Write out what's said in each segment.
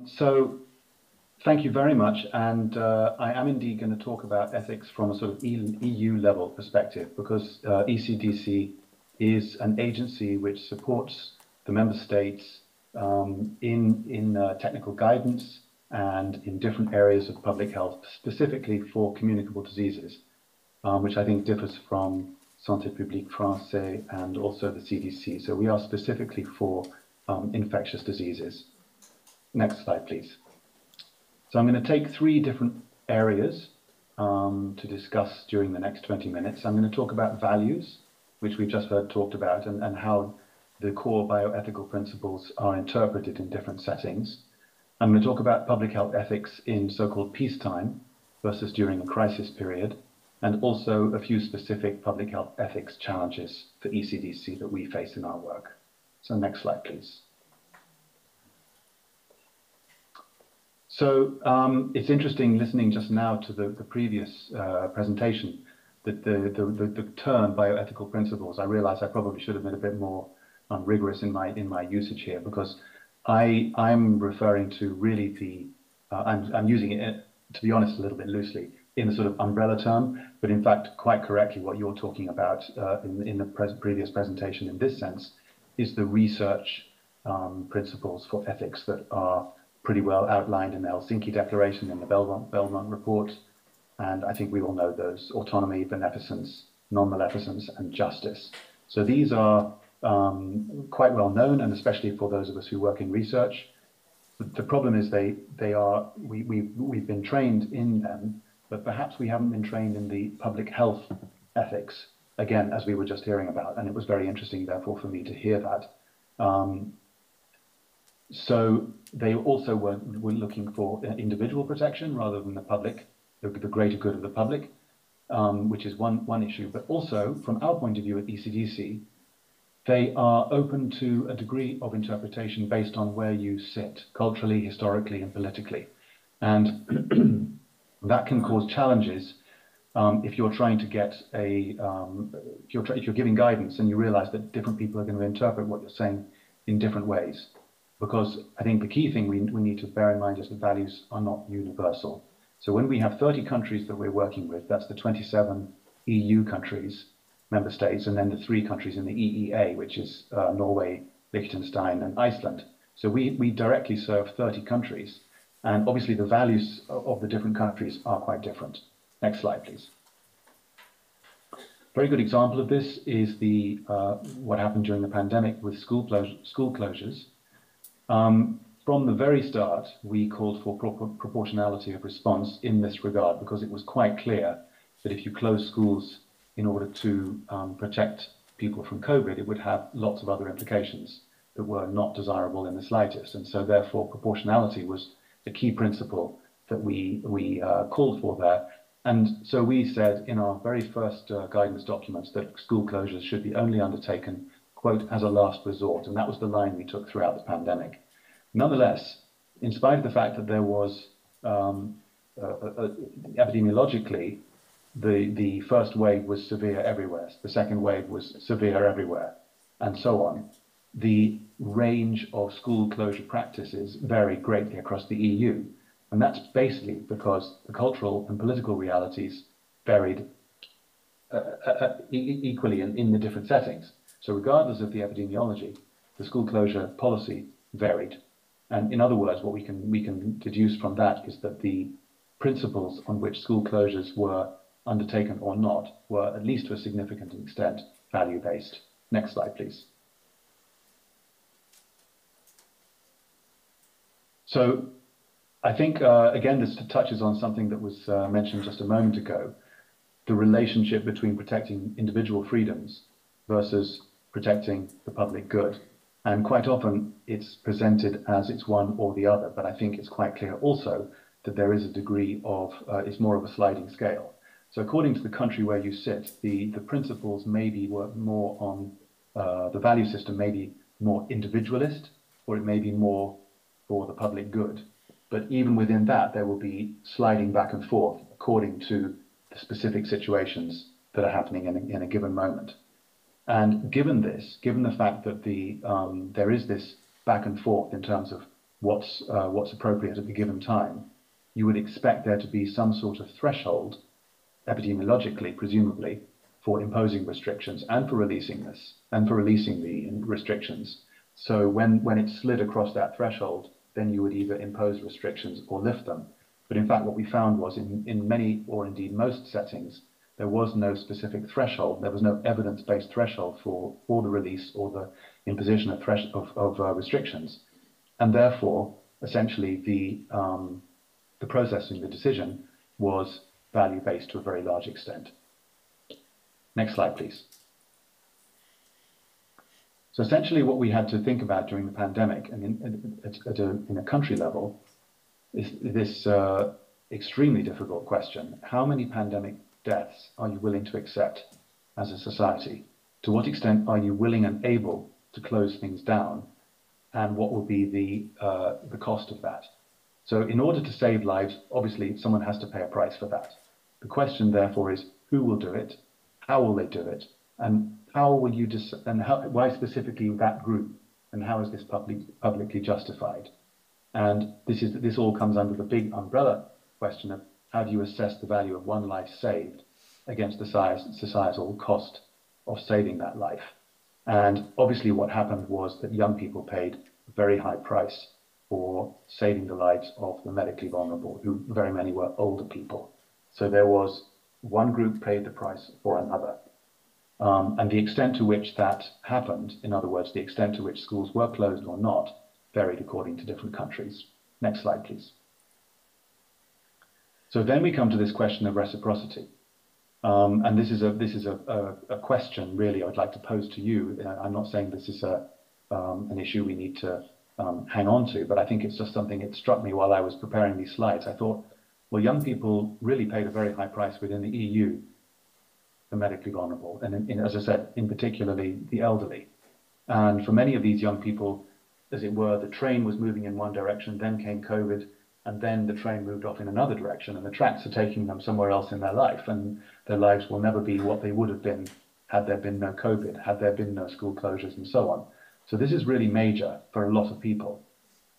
So thank you very much. And I am indeed going to talk about ethics from a sort of EU level perspective, because ECDC is an agency which supports the member states in technical guidance and in different areas of public health, specifically for communicable diseases, which I think differs from Santé publique français and also the CDC. So we are specifically for infectious diseases. Next slide, please. So I'm going to take three different areas to discuss during the next 20 minutes. I'm going to talk about values, which we've just heard talked about, and how the core bioethical principles are interpreted in different settings. I'm going to talk about public health ethics in so-called peacetime versus during a crisis period, and also a few specific public health ethics challenges for ECDC that we face in our work. So next slide, please. So it's interesting listening just now to the previous presentation, that the term bioethical principles, I realize I probably should have been a bit more rigorous in my usage here, because I'm referring to really I'm using it, to be honest, a little bit loosely in a sort of umbrella term, but in fact quite correctly what you're talking about in the previous presentation in this sense is the research principles for ethics that are pretty well outlined in the Helsinki Declaration, in the Belmont Report, and I think we all know those: autonomy, beneficence, non-maleficence, and justice. So these are quite well known, and especially for those of us who work in research. The problem is we've been trained in them, but perhaps we haven't been trained in the public health ethics, again, as we were just hearing about, and it was very interesting, therefore, for me to hear that. So they also were looking for individual protection rather than the public, the greater good of the public, which is one issue. But also, from our point of view at ECDC, they are open to a degree of interpretation based on where you sit, culturally, historically, and politically. And that can cause challenges if you're trying to get if you're giving guidance and you realize that different people are going to interpret what you're saying in different ways. Because I think the key thing we need to bear in mind is that values are not universal. So when we have 30 countries that we're working with, that's the 27 EU countries, member states, and then the 3 countries in the EEA, which is Norway, Liechtenstein, and Iceland. So we directly serve 30 countries, and obviously the values of the different countries are quite different. Next slide, please. Very good example of this is what happened during the pandemic with school closures. From the very start, we called for proportionality of response in this regard, because it was quite clear that if you close schools in order to protect people from COVID, it would have lots of other implications that were not desirable in the slightest. And so therefore, proportionality was the key principle that we called for there. And so we said in our very first guidance documents that school closures should be only undertaken, quote, as a last resort. And that was the line we took throughout the pandemic. Nonetheless, in spite of the fact that there was epidemiologically, the first wave was severe everywhere, the second wave was severe everywhere, and so on, the range of school closure practices varied greatly across the EU. And that's basically because the cultural and political realities varied equally in the different settings. So regardless of the epidemiology, the school closure policy varied. And in other words, what we can deduce from that is that the principles on which school closures were undertaken or not were, at least to a significant extent, value-based. Next slide, please. So I think, again, this touches on something that was mentioned just a moment ago, the relationship between protecting individual freedoms versus protecting the public good. And quite often it's presented as it's one or the other, but I think it's quite clear also that there is a degree of, it's more of a sliding scale. So according to the country where you sit, the principles maybe work more on, the value system may be more individualist, or it may be more for the public good. But even within that, there will be sliding back and forth according to the specific situations that are happening in a given moment. And given this, given the fact that there is this back and forth in terms of what's appropriate at the given time, you would expect there to be some sort of threshold, epidemiologically, presumably, for imposing restrictions and for releasing the restrictions. So when it slid across that threshold, then you would either impose restrictions or lift them. But in fact, what we found was in many, or indeed most settings, there was no specific threshold. There was no evidence-based threshold for the release or the imposition of restrictions. And therefore, essentially, the processing, the decision, was value-based to a very large extent. Next slide, please. So essentially what we had to think about during the pandemic and in a country level is this extremely difficult question. How many pandemic deaths are you willing to accept as a society? To what extent are you willing and able to close things down? And what will be the cost of that? So in order to save lives, obviously someone has to pay a price for that. The question therefore is, who will do it? How will they do it? And how will you why specifically that group? And how is this publicly justified? And this all comes under the big umbrella question of how do you assess the value of one life saved against the societal cost of saving that life? And obviously what happened was that young people paid a very high price for saving the lives of the medically vulnerable, who very many were older people. So there was one group paid the price for another. And the extent to which that happened, in other words, the extent to which schools were closed or not, varied according to different countries. Next slide, please. So then we come to this question of reciprocity. And this is a question, really, I'd like to pose to you. I'm not saying this is an issue we need to hang on to, but I think it's just something that struck me while I was preparing these slides. I thought, well, young people really paid a very high price within the EU, the medically vulnerable, and as I said, in particularly the elderly. And for many of these young people, as it were, the train was moving in one direction, then came COVID, and then the train moved off in another direction, and the tracks are taking them somewhere else in their life, and their lives will never be what they would have been had there been no COVID, had there been no school closures, and so on. So this is really major for a lot of people.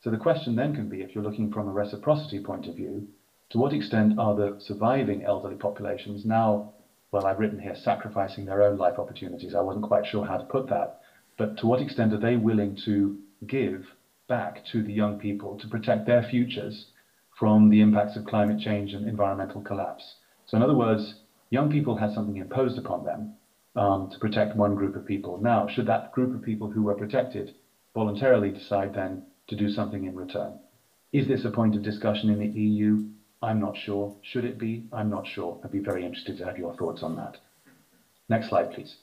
So the question then can be, if you're looking from a reciprocity point of view, to what extent are the surviving elderly populations now, well, I've written here, sacrificing their own life opportunities. I wasn't quite sure how to put that, but to what extent are they willing to give back to the young people to protect their futures from the impacts of climate change and environmental collapse? So in other words, young people had something imposed upon them to protect one group of people. Now, should that group of people who were protected voluntarily decide then to do something in return? Is this a point of discussion in the EU? I'm not sure. Should it be? I'm not sure. I'd be very interested to have your thoughts on that. Next slide, please.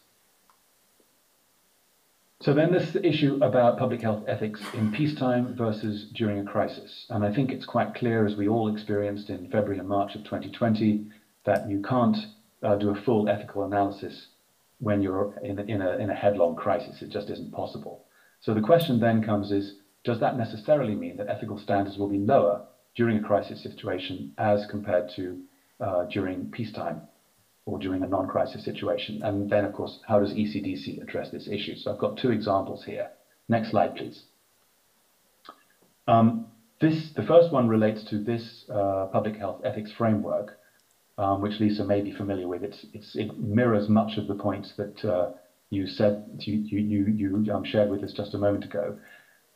So then this issue about public health ethics in peacetime versus during a crisis. And I think it's quite clear, as we all experienced in February and March of 2020, that you can't do a full ethical analysis when you're in a headlong crisis. It just isn't possible. So the question then comes is, does that necessarily mean that ethical standards will be lower during a crisis situation as compared to during peacetime or during a non-crisis situation? And then, of course, how does ECDC address this issue? So I've got two examples here. Next slide, please. The first one relates to this public health ethics framework, which Lisa may be familiar with. It mirrors much of the points that you said you shared with us just a moment ago.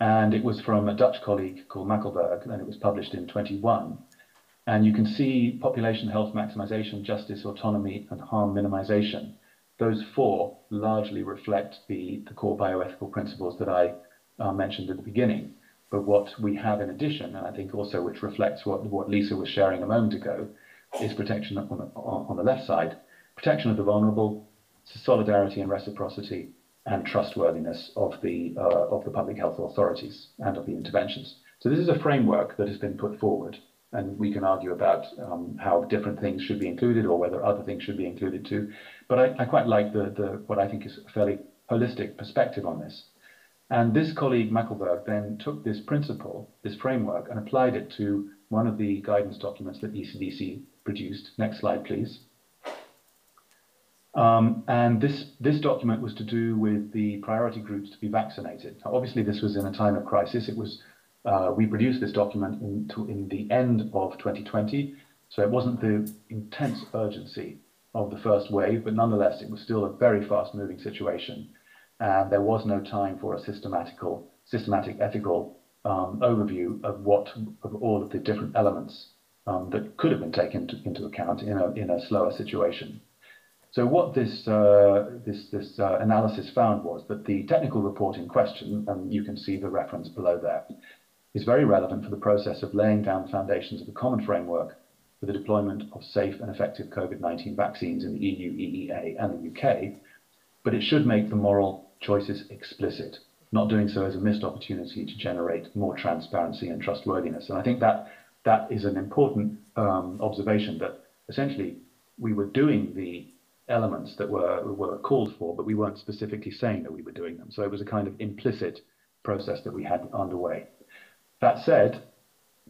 And it was from a Dutch colleague called Mackelberg, and it was published in 21. And you can see population health maximization, justice, autonomy, and harm minimization. Those four largely reflect the core bioethical principles that I mentioned at the beginning. But what we have in addition, and I think also which reflects what Lisa was sharing a moment ago, is protection on the left side, protection of the vulnerable, solidarity and reciprocity, and trustworthiness of the public health authorities and of the interventions. So this is a framework that has been put forward, and we can argue about how different things should be included or whether other things should be included too. But I quite like what I think is a fairly holistic perspective on this. And this colleague, Mackelberg, then took this principle, this framework, and applied it to one of the guidance documents that ECDC produced. Next slide, please. And this document was to do with the priority groups to be vaccinated. Now, obviously, this was in a time of crisis. It was We produced this document in the end of 2020, so it wasn't the intense urgency of the first wave, but nonetheless, it was still a very fast-moving situation, and there was no time for a systematic ethical overview of all of the different elements that could have been taken into account in a slower situation. So what this analysis found was that the technical report in question, and you can see the reference below there, is very relevant for the process of laying down the foundations of a common framework for the deployment of safe and effective COVID-19 vaccines in the EU, EEA, and the UK, but it should make the moral choices explicit. Not doing so is a missed opportunity to generate more transparency and trustworthiness. And I think that is an important observation, that essentially we were doing the elements that were called for, but we weren't specifically saying that we were doing them. So it was a kind of implicit process that we had underway. That said,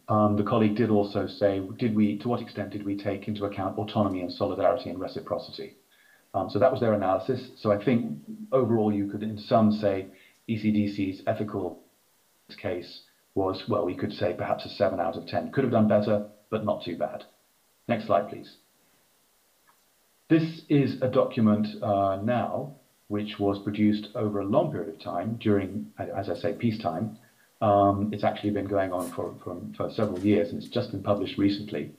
the colleague did also say, to what extent did we take into account autonomy and solidarity and reciprocity? So that was their analysis. So I think overall you could in sum say ECDC's ethical case was, well, we could say perhaps a 7 out of 10. Could have done better, but not too bad. Next slide, please. This is a document now which was produced over a long period of time during, as I say, peacetime. It's actually been going on for several years, and it's just been published recently.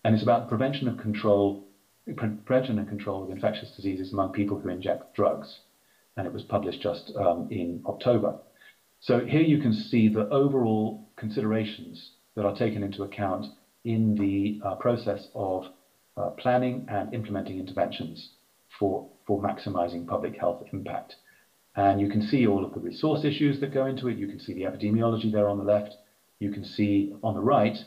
And it's about prevention and control of infectious diseases among people who inject drugs. And it was published just in October. So here you can see the overall considerations that are taken into account in the process of planning and implementing interventions for maximizing public health impact. And you can see all of the resource issues that go into it. You can see the epidemiology there on the left. You can see on the right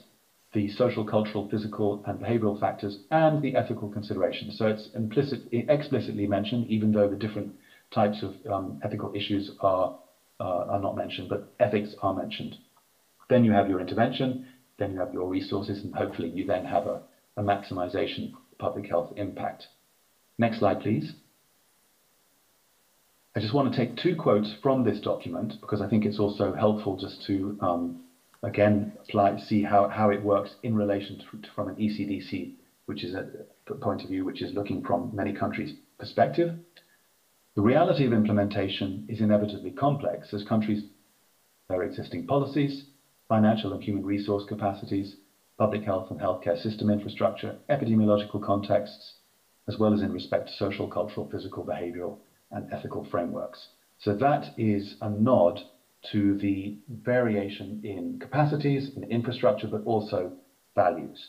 the social, cultural, physical, and behavioral factors and the ethical considerations. So it's explicitly mentioned, even though the different types of ethical issues are not mentioned, but ethics are mentioned. Then you have your intervention, then you have your resources, and hopefully you then have a maximization of public health impact. Next slide, please. I just want to take 2 quotes from this document because I think it's also helpful just to, again, see how it works in relation from an ECDC, which is a point of view which is looking from many countries' perspective. The reality of implementation is inevitably complex as countries their existing policies, financial and human resource capacities, public health and healthcare system infrastructure, epidemiological contexts, as well as in respect to social, cultural, physical, behavioral, and ethical frameworks. So that is a nod to the variation in capacities, in infrastructure, but also values.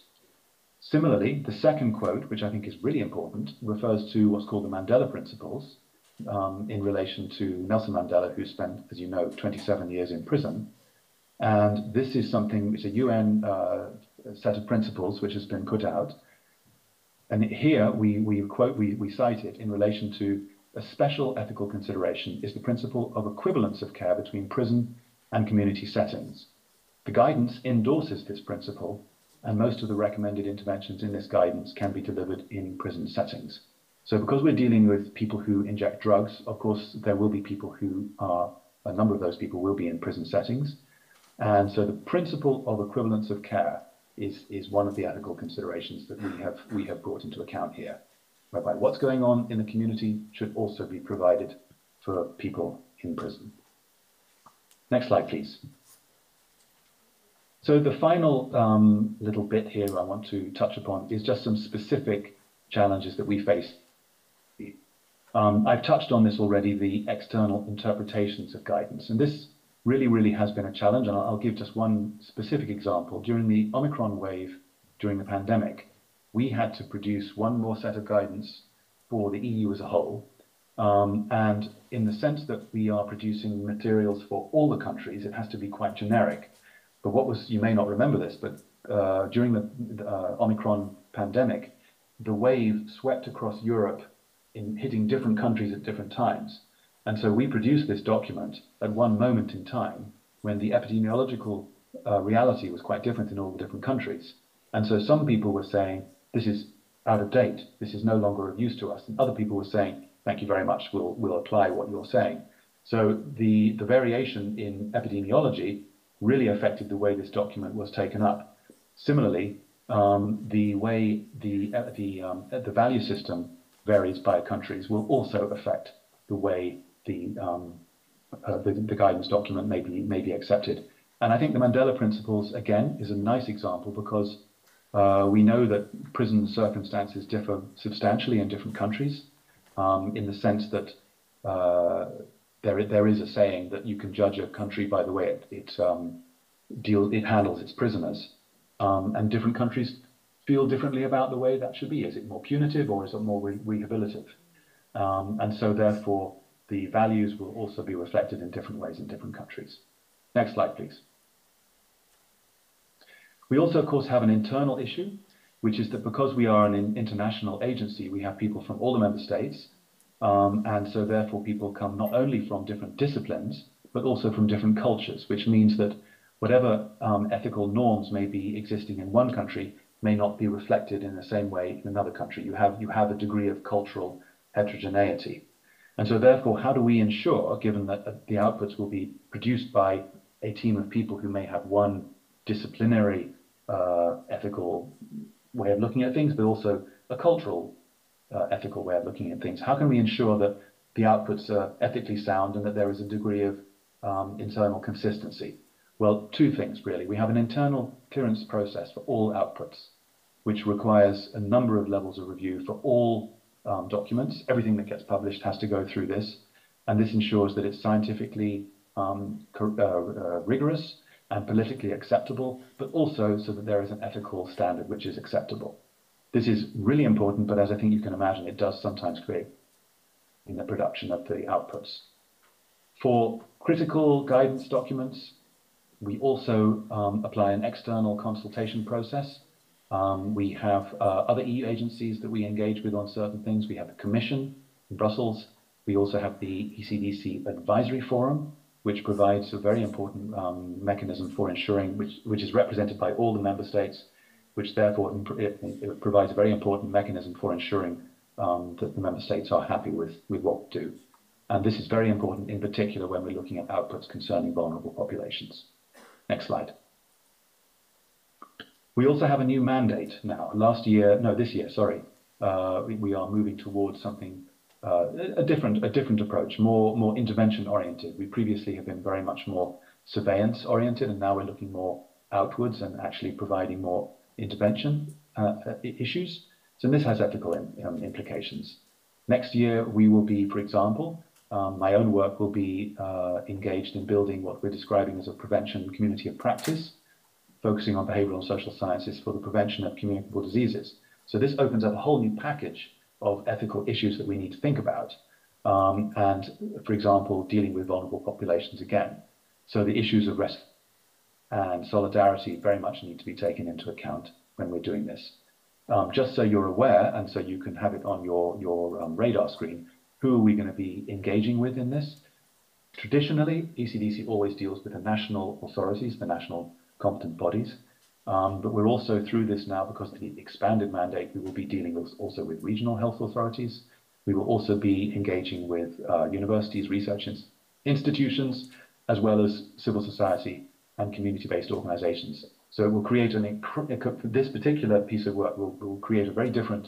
Similarly, the second quote, which I think is really important, refers to what's called the Mandela Principles in relation to Nelson Mandela, who spent, as you know, 27 years in prison. And this is something, it's a UN set of principles which has been put out. And here we cite it in relation to a special ethical consideration is the principle of equivalence of care between prison and community settings. The guidance endorses this principle, and most of the recommended interventions in this guidance can be delivered in prison settings. So because we're dealing with people who inject drugs, of course, there will be people who a number of those people will be in prison settings. And so the principle of equivalence of care is one of the ethical considerations that we have brought into account here, whereby what's going on in the community should also be provided for people in prison. Next slide, please. So the final little bit here I want to touch upon is just some specific challenges that we face. I've touched on this already, the external interpretations of guidance, and this really has been a challenge, and I'll give just one specific example. During the Omicron wave, during the pandemic, we had to produce one more set of guidance for the EU as a whole. And in the sense that we are producing materials for all the countries, it has to be quite generic. But you may not remember this, but during the Omicron pandemic, the wave swept across Europe in hitting different countries at different times. And so we produced this document at one moment in time when the epidemiological reality was quite different in all the different countries. And so some people were saying, this is out of date, this is no longer of use to us. And other people were saying, thank you very much, we'll apply what you're saying. So the variation in epidemiology really affected the way this document was taken up. Similarly, the way the value system varies by countries will also affect the way the guidance document may be accepted. And I think the Mandela Principles, again, is a nice example because we know that prison circumstances differ substantially in different countries, in the sense that there is a saying that you can judge a country by the way it handles its prisoners, and different countries feel differently about the way that should be. Is it more punitive or is it more rehabilitative? And so therefore, the values will also be reflected in different ways in different countries. Next slide, please. We also, of course, have an internal issue, which is that because we are an international agency, we have people from all the member states. And so therefore, people come not only from different disciplines, but also from different cultures, which means that whatever ethical norms may be existing in one country may not be reflected in the same way in another country. You have a degree of cultural heterogeneity. And so therefore, how do we ensure, given that the outputs will be produced by a team of people who may have one disciplinary ethical way of looking at things, but also a cultural ethical way of looking at things? How can we ensure that the outputs are ethically sound and that there is a degree of internal consistency? Well, two things really. We have an internal clearance process for all outputs, which requires a number of levels of review for all documents. Everything that gets published has to go through this, and this ensures that it's scientifically rigorous and politically acceptable, but also so that there is an ethical standard which is acceptable. This is really important, but as I think you can imagine, it does sometimes create in the production of the outputs. For critical guidance documents, we also apply an external consultation process. We have other EU agencies that we engage with on certain things. We have the Commission in Brussels. We also have the ECDC Advisory Forum, which provides a very important mechanism for ensuring, which is represented by all the member states, which therefore it provides a very important mechanism for ensuring that the member states are happy with what we do. And this is very important in particular when we're looking at outputs concerning vulnerable populations. Next slide. We also have a new mandate now. This year, sorry. We are moving towards something, a different approach, more intervention oriented. We previously have been very much more surveillance oriented, and now we're looking more outwards and actually providing more intervention issues. So this has ethical implications. Next year, we will be, for example, my own work will be engaged in building what we're describing as a prevention community of practice, focusing on behavioral and social sciences for the prevention of communicable diseases. So this opens up a whole new package of ethical issues that we need to think about. And for example, dealing with vulnerable populations again. So the issues of risk and solidarity very much need to be taken into account when we're doing this. Just so you're aware, and so you can have it on your radar screen, who are we going to be engaging with in this? Traditionally, ECDC always deals with the national authorities, the national competent bodies, but we're also through this now because of the expanded mandate, we will be dealing also with regional health authorities. We will also be engaging with universities, research institutions, as well as civil society and community-based organizations. So it will create this particular piece of work will create a very different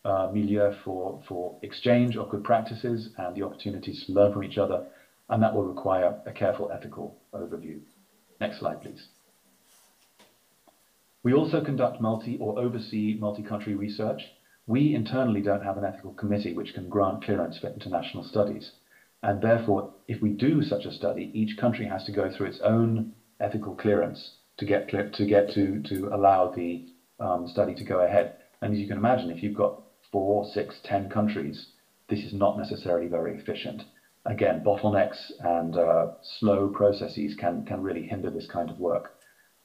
milieu for exchange of good practices and the opportunities to learn from each other, and that will require a careful ethical overview. Next slide, please. We also conduct oversee multi-country research. We internally don't have an ethical committee which can grant clearance for international studies. And therefore, if we do such a study, each country has to go through its own ethical clearance to allow the study to go ahead. And as you can imagine, if you've got 4, 6, 10 countries, this is not necessarily very efficient. Again, bottlenecks and slow processes can really hinder this kind of work.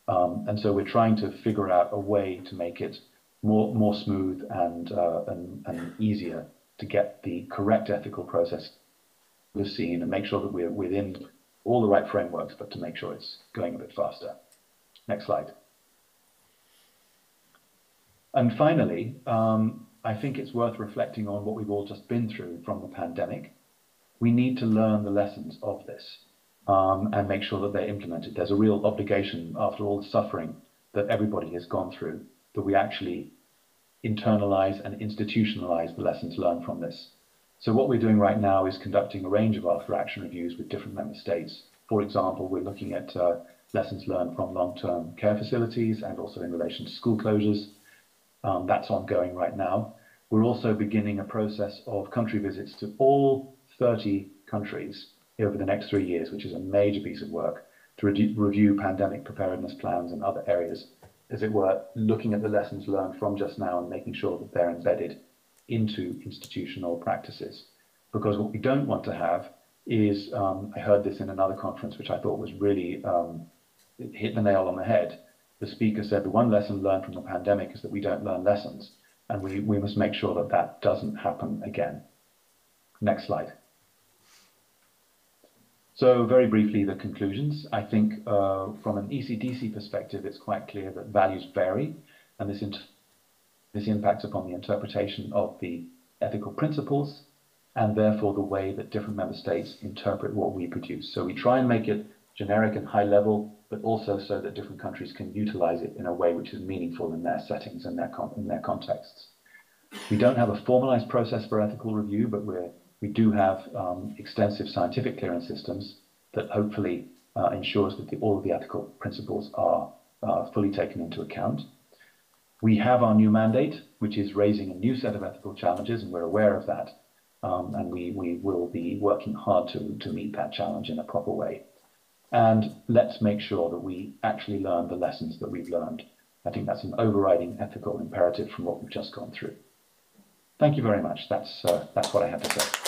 And so we're trying to figure out a way to make it more smooth and easier to get the correct ethical process we've seen and make sure that we're within all the right frameworks, but to make sure it's going a bit faster. Next slide. And finally, I think it's worth reflecting on what we've all just been through from the pandemic. We need to learn the lessons of this. and make sure that they're implemented. There's a real obligation, after all the suffering that everybody has gone through, that we actually internalize and institutionalize the lessons learned from this. So what we're doing right now is conducting a range of after-action reviews with different member states. For example, we're looking at lessons learned from long-term care facilities and also in relation to school closures. That's ongoing right now. We're also beginning a process of country visits to all 30 countries over the next 3 years, which is a major piece of work to review pandemic preparedness plans and other areas, as it were, looking at the lessons learned from just now and making sure that they're embedded into institutional practices. Because what we don't want to have is, I heard this in another conference, which I thought was really, it hit the nail on the head. The speaker said the one lesson learned from the pandemic is that we don't learn lessons, and we must make sure that that doesn't happen again. Next slide. So very briefly, the conclusions. I think from an ECDC perspective, it's quite clear that values vary, and this impacts upon the interpretation of the ethical principles, and therefore the way that different member states interpret what we produce. So we try and make it generic and high level, but also so that different countries can utilize it in a way which is meaningful in their settings and in their contexts. We don't have a formalized process for ethical review, but we do have extensive scientific clearance systems that hopefully ensures that all of the ethical principles are fully taken into account. We have our new mandate, which is raising a new set of ethical challenges, and we're aware of that. And we will be working hard to meet that challenge in a proper way. And let's make sure that we actually learn the lessons that we've learned. I think that's an overriding ethical imperative from what we've just gone through. Thank you very much. That's what I had to say.